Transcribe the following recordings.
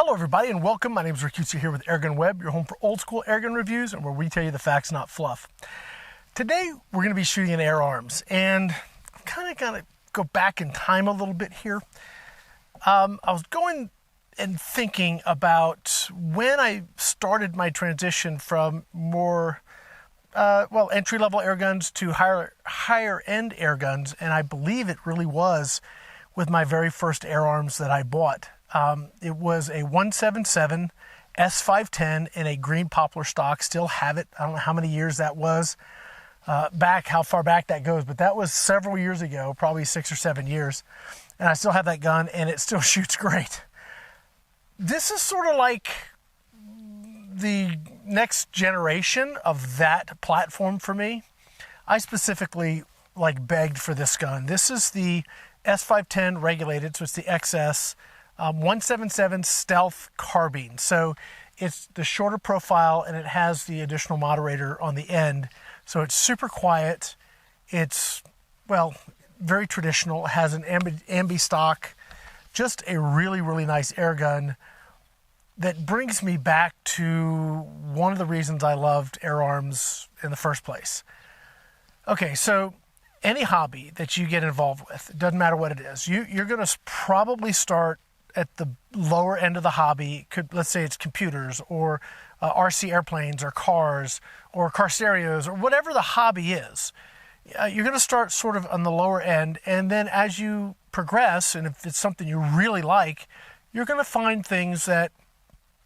Hello everybody and welcome. My name is Rick Utsi here with AirgunWeb, your home for old school airgun reviews and where we tell you the facts, not fluff. Today we're going to be shooting an Air Arms, and I'm kind of going to go back in time a little bit here. I was going and thinking about when I started my transition from more entry-level air guns to higher-end air guns, and I believe it really was with my very first Air Arms that I bought. It was a 177 S510 in a green poplar stock. Still have it. I don't know how many years that was how far back that goes, but that was several years ago, probably 6 or 7 years. And I still have that gun, and it still shoots great. This is sort of like the next generation of that platform for me. I specifically begged for this gun. This is the S510 regulated, so it's the XS. 177 stealth carbine. So it's the shorter profile and it has the additional moderator on the end. So it's super quiet. It's, very traditional. It has an ambi stock. Just a really, really nice air gun that brings me back to one of the reasons I loved Air Arms in the first place. Okay, so any hobby that you get involved with, it doesn't matter what it is, you're going to probably start at the lower end of the hobby. Let's say it's computers or RC airplanes or cars or car stereos or whatever the hobby is. You're going to start sort of on the lower end, and then as you progress, and if it's something you really like, you're going to find things that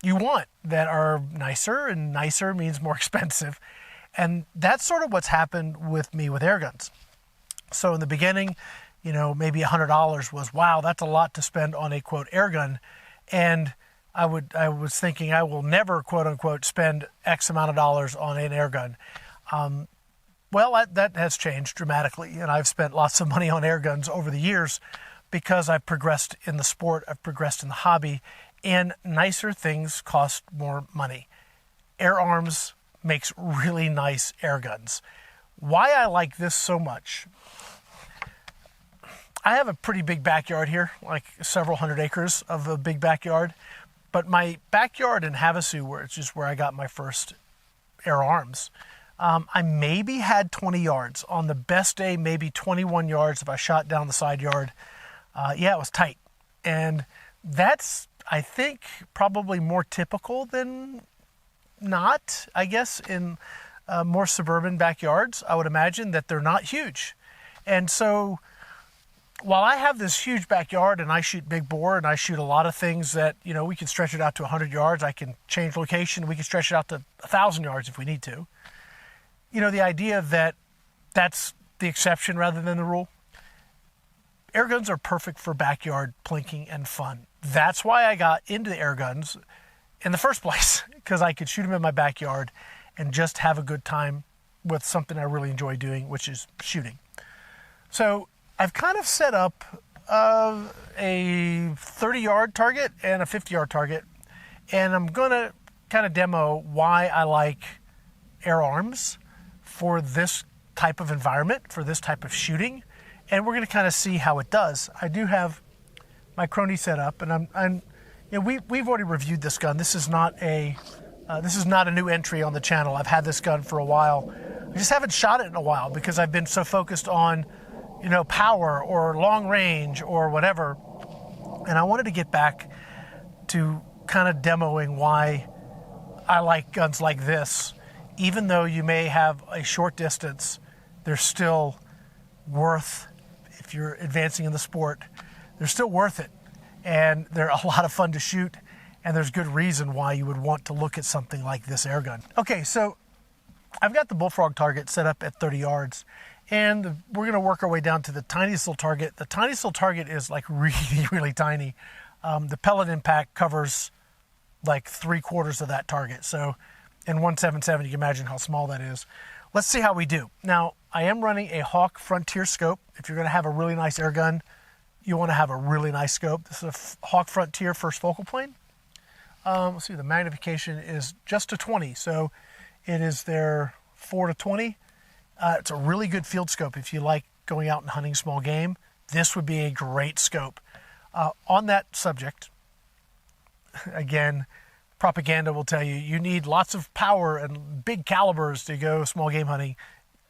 you want that are nicer, and nicer means more expensive. And that's sort of what's happened with me with air guns. So in the beginning, maybe $100 was, wow, that's a lot to spend on a quote air gun. And I was thinking I will never quote unquote spend X amount of dollars on an air gun. That has changed dramatically, and I've spent lots of money on air guns over the years because I've progressed in the sport, I've progressed in the hobby, and nicer things cost more money. Air Arms makes really nice air guns. Why I like this so much, I have a pretty big backyard here, like several hundred acres of a big backyard. But my backyard in Havasu, which is where I got my first Air Arms, I maybe had 20 yards. On the best day, maybe 21 yards if I shot down the side yard. It was tight. And that's, I think, probably more typical than not, I guess, in more suburban backyards. I would imagine that they're not huge. And so while I have this huge backyard and I shoot big bore and I shoot a lot of things that, we can stretch it out to 100 yards, I can change location, we can stretch it out to 1,000 yards if we need to. The idea that that's the exception rather than the rule. Air guns are perfect for backyard plinking and fun. That's why I got into the air guns in the first place, because I could shoot them in my backyard and just have a good time with something I really enjoy doing, which is shooting. So I've kind of set up a 30-yard target and a 50-yard target, and I'm going to kind of demo why I like Air Arms for this type of environment, for this type of shooting, and we're going to kind of see how it does. I do have my Crony set up, and we've already reviewed this gun. This is not a new entry on the channel. I've had this gun for a while. I just haven't shot it in a while because I've been so focused on power or long range or whatever. And I wanted to get back to kind of demoing why I like guns like this. Even though you may have a short distance, they're still worth, if you're advancing in the sport, they're still worth it. And they're a lot of fun to shoot. And there's good reason why you would want to look at something like this air gun. Okay, so I've got the Bullfrog target set up at 30 yards. And we're going to work our way down to the tiniest little target. The tiniest little target is really, really tiny. The pellet impact covers 3/4 of that target. So in 177, you can imagine how small that is. Let's see how we do. Now, I am running a Hawke Frontier scope. If you're going to have a really nice air gun, you want to have a really nice scope. This is a Hawke Frontier first focal plane. Let's see, the magnification is just to 20. So it is their 4 to 20. It's a really good field scope if you like going out and hunting small game. This would be a great scope. On that subject, again, propaganda will tell you you need lots of power and big calibers to go small game hunting.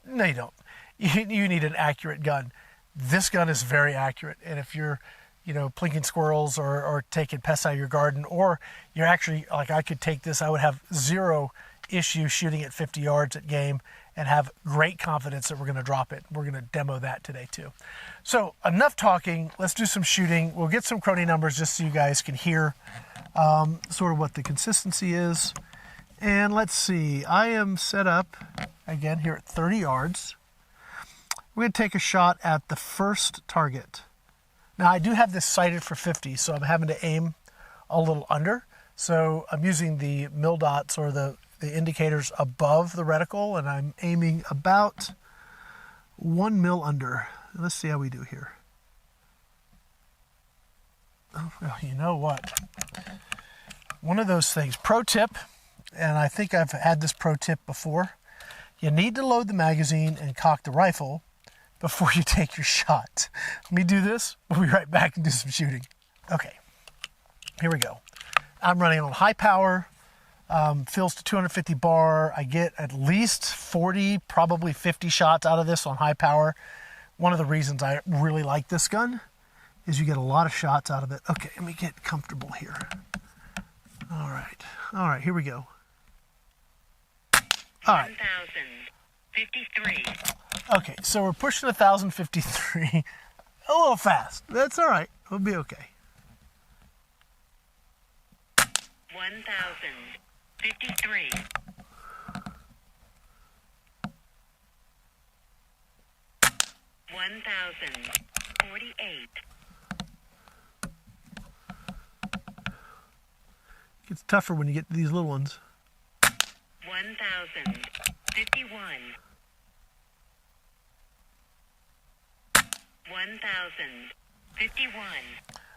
No, you don't. You need an accurate gun. This gun is very accurate, and if you're, plinking squirrels or taking pests out of your garden, or you're actually, like I could take this, I would have zero issue shooting at 50 yards at game and have great confidence that we're going to drop it. We're going to demo that today too. So enough talking, let's do some shooting. We'll get some crony numbers just so you guys can hear sort of what the consistency is. And let's see, I am set up again here at 30 yards. We're going to take a shot at the first target. Now I do have this sighted for 50, so I'm having to aim a little under. So I'm using the mil dots or the indicators above the reticle, and I'm aiming about 1 mil under. Let's see how we do here. Oh, well, you know what? One of those things, pro tip, and I think I've had this pro tip before, you need to load the magazine and cock the rifle before you take your shot. Let me do this. We'll be right back and do some shooting. Okay, here we go. I'm running on high power, fills to 250 bar. I get at least 40, probably 50 shots out of this on high power. One of the reasons I really like this gun is you get a lot of shots out of it. Okay, let me get comfortable here. All right, here we go. All right. 1,053. Okay, so we're pushing 1,053. A little fast. That's all right. We'll be okay. 1,053. 1,048. It's tougher when you get to these little ones. 1,051. 1,051.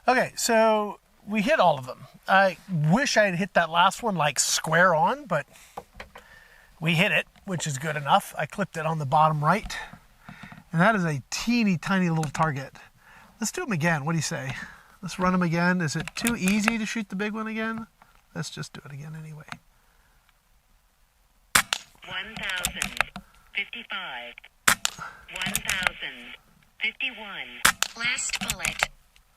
Okay, so we hit all of them. I wish I had hit that last one like square on, but we hit it, which is good enough. I clipped it on the bottom right, and that is a teeny tiny little target. Let's do them again. What do you say? Let's run them again. Is it too easy to shoot the big one again? Let's just do it again anyway. 1,055. 1,051. Last bullet.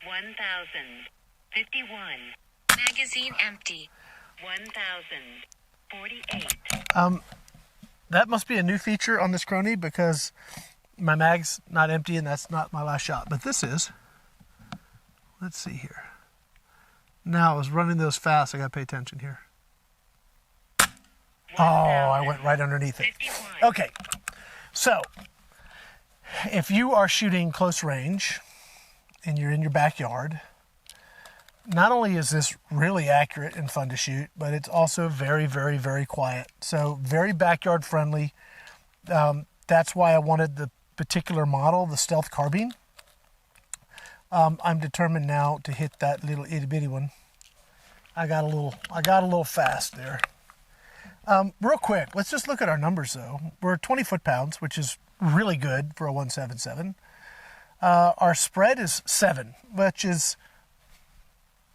1,051. Magazine empty. 1,048. That must be a new feature on this Crony because my mag's not empty and that's not my last shot, but this is. Let's see here. Now I was running those fast, I gotta pay attention here. Oh, I went right underneath it. 51. Okay, so if you are shooting close range and you're in your backyard, not only is this really accurate and fun to shoot, but it's also very, very, very quiet. So very backyard friendly. That's why I wanted the particular model, the Stealth Carbine. I'm determined now to hit that little itty bitty one. I got a little fast there. Real quick, let's just look at our numbers though. We're 20 foot-pounds, which is really good for a 177. Our spread is 7, which is,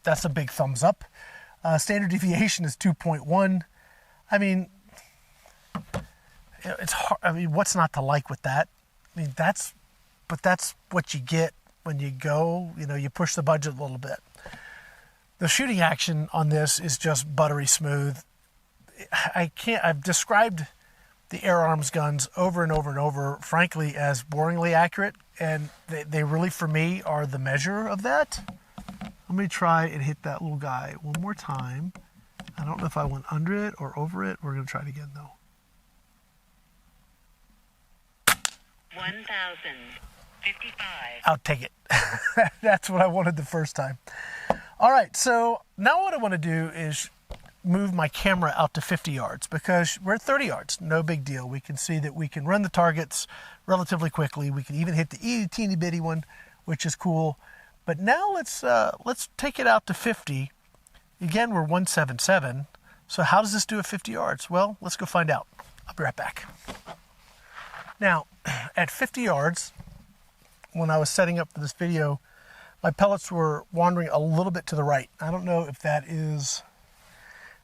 that's a big thumbs up. Standard deviation is 2.1. I mean, it's hard. I mean, what's not to like with that? I mean, that's what you get when you go, you push the budget a little bit. The shooting action on this is just buttery smooth. I've described the Air Arms guns over and over and over, frankly, as boringly accurate, and they really, for me, are the measure of that. Let me try and hit that little guy one more time. I don't know if I went under it or over it. We're going to try it again, though. 1,055. I'll take it. That's what I wanted the first time. All right, so now what I want to do is move my camera out to 50 yards because we're at 30 yards. No big deal. We can see that we can run the targets relatively quickly. We can even hit the itty teeny bitty one, which is cool. But now let's take it out to 50. Again, we're 177. So how does this do at 50 yards? Well, let's go find out. I'll be right back. Now, at 50 yards, when I was setting up for this video, my pellets were wandering a little bit to the right. I don't know if that is,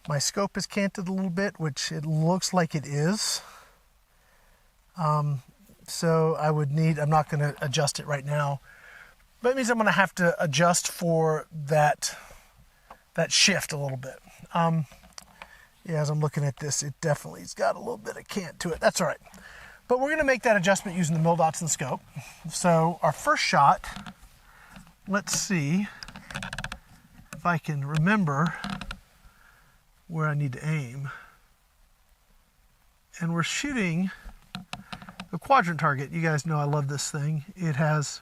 my scope is canted a little bit, which it looks like it is. So I would need, I'm not going to adjust it right now. But it means I'm going to have to adjust for that shift a little bit. Yeah, as I'm looking at this, it definitely's got a little bit of cant to it. That's all right. But we're going to make that adjustment using the mil dots and the scope. So our first shot, let's see if I can remember where I need to aim. And we're shooting the quadrant target. You guys know I love this thing. It's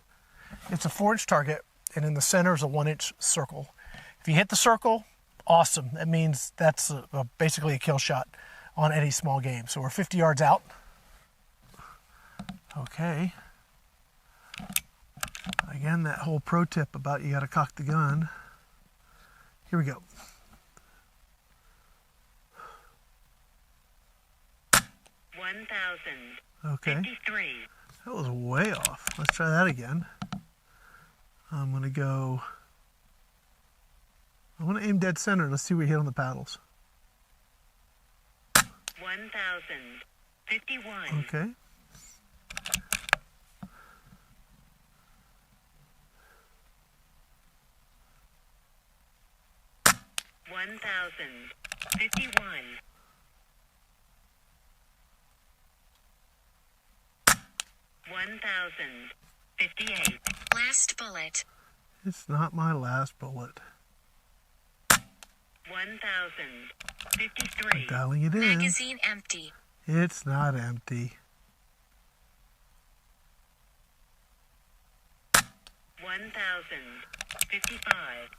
a 4-inch target, and in the center is a 1-inch circle. If you hit the circle, awesome. That means that's basically a kill shot on any small game. So we're 50 yards out. Okay. Again, that whole pro tip about you got to cock the gun. Here we go. Okay. 53. That was way off. Let's try that again. I'm going to aim dead center. Let's see what we hit on the paddles. 1051. Okay. One thousand 51. 1058. Last bullet. It's not my last bullet. 1053. I'm dialing it in. Magazine empty. It's not empty. 1055.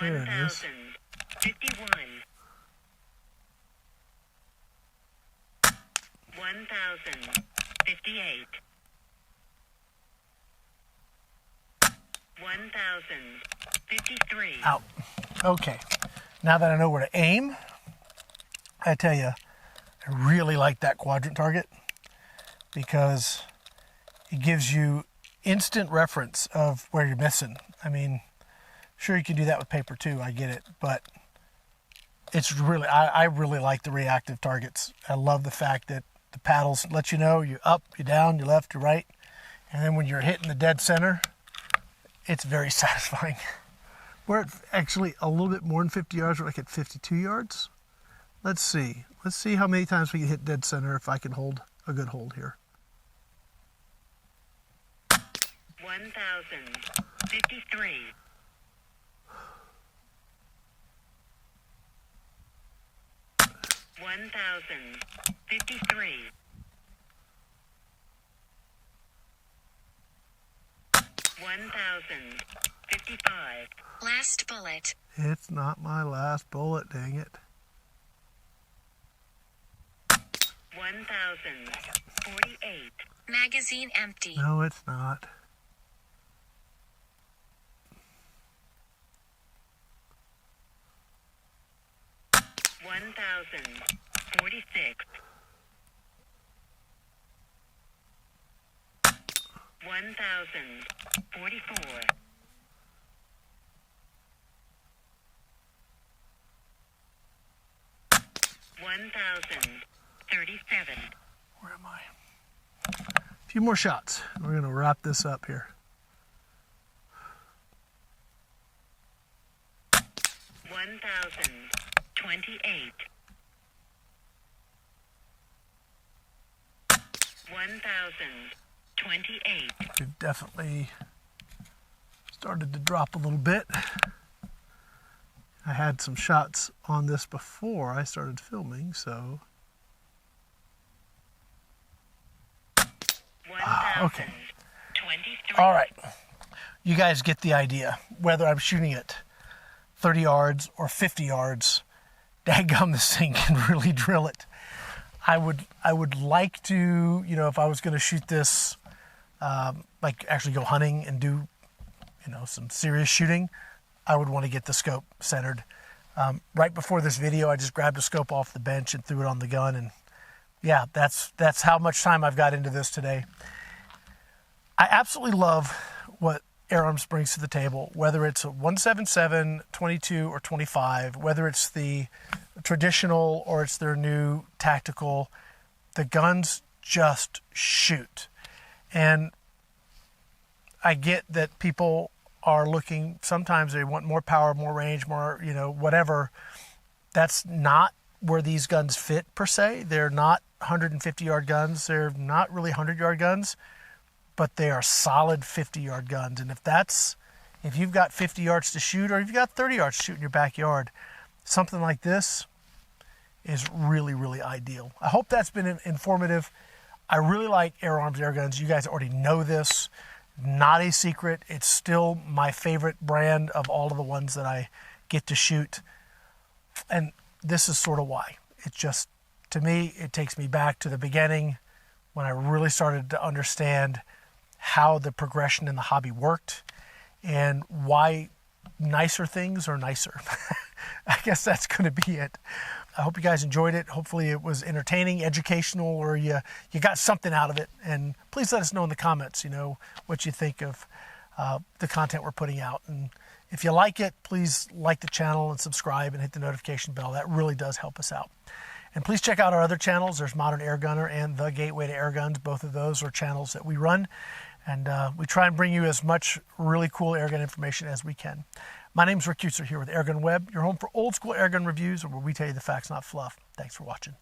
There it is. 1051. 1058. 1053. Out. Okay. Now that I know where to aim, I tell you, I really like that quadrant target because it gives you instant reference of where you're missing. I mean, sure you can do that with paper too, I get it, but it's really, I really like the reactive targets. I love the fact that the paddles let you know you're up, you're down, you're left, you're right, and then when you're hitting the dead center, it's very satisfying. We're at actually a little bit more than 50 yards, we're like at 52 yards. Let's see how many times we can hit dead center if I can hold a good hold here. 1053. 1053. 1055. Last bullet. It's not my last bullet, dang it. 1048. Magazine empty. No, it's not. One 1046. 1044. 1037. Where am I? A few more shots. We're going to wrap this up here. 1028. 1028. We've definitely started to drop a little bit. I had some shots on this before I started filming, so. Okay. 23. All right. You guys get the idea. Whether I'm shooting at 30 yards or 50 yards, dadgum, this thing can really drill it. I would like to, you know, if I was going to shoot this, like actually go hunting and do, you know, some serious shooting, I would want to get the scope centered. Right before this video, I just grabbed a scope off the bench and threw it on the gun, and yeah, that's how much time I've got into this today. I absolutely love what Air Arms brings to the table, whether it's a 177, 22, or 25, whether it's the traditional or it's their new tactical. The guns just shoot. And I get that people are looking, sometimes they want more power, more range, more, whatever. That's not where these guns fit per se. They're not 150-yard guns. They're not really 100-yard guns, but they are solid 50-yard guns. And if you've got 50 yards to shoot, or if you've got 30 yards to shoot in your backyard, something like this is really, really ideal. I hope that's been informative. I really like Air Arms air guns. You guys already know this. Not a secret. It's still my favorite brand of all of the ones that I get to shoot. And this is sort of why. It just, to me, it takes me back to the beginning when I really started to understand how the progression in the hobby worked and why nicer things are nicer. I guess that's going to be it. I hope you guys enjoyed it. Hopefully it was entertaining, educational, or you got something out of it. And please let us know in the comments, what you think of the content we're putting out. And if you like it, please like the channel and subscribe and hit the notification bell. That really does help us out. And please check out our other channels. There's Modern Airgunner and The Gateway to Airguns. Both of those are channels that we run. And we try and bring you as much really cool airgun information as we can. My name's Rick Kutzer here with AirgunWeb, your home for old school airgun reviews, where we tell you the facts, not fluff. Thanks for watching.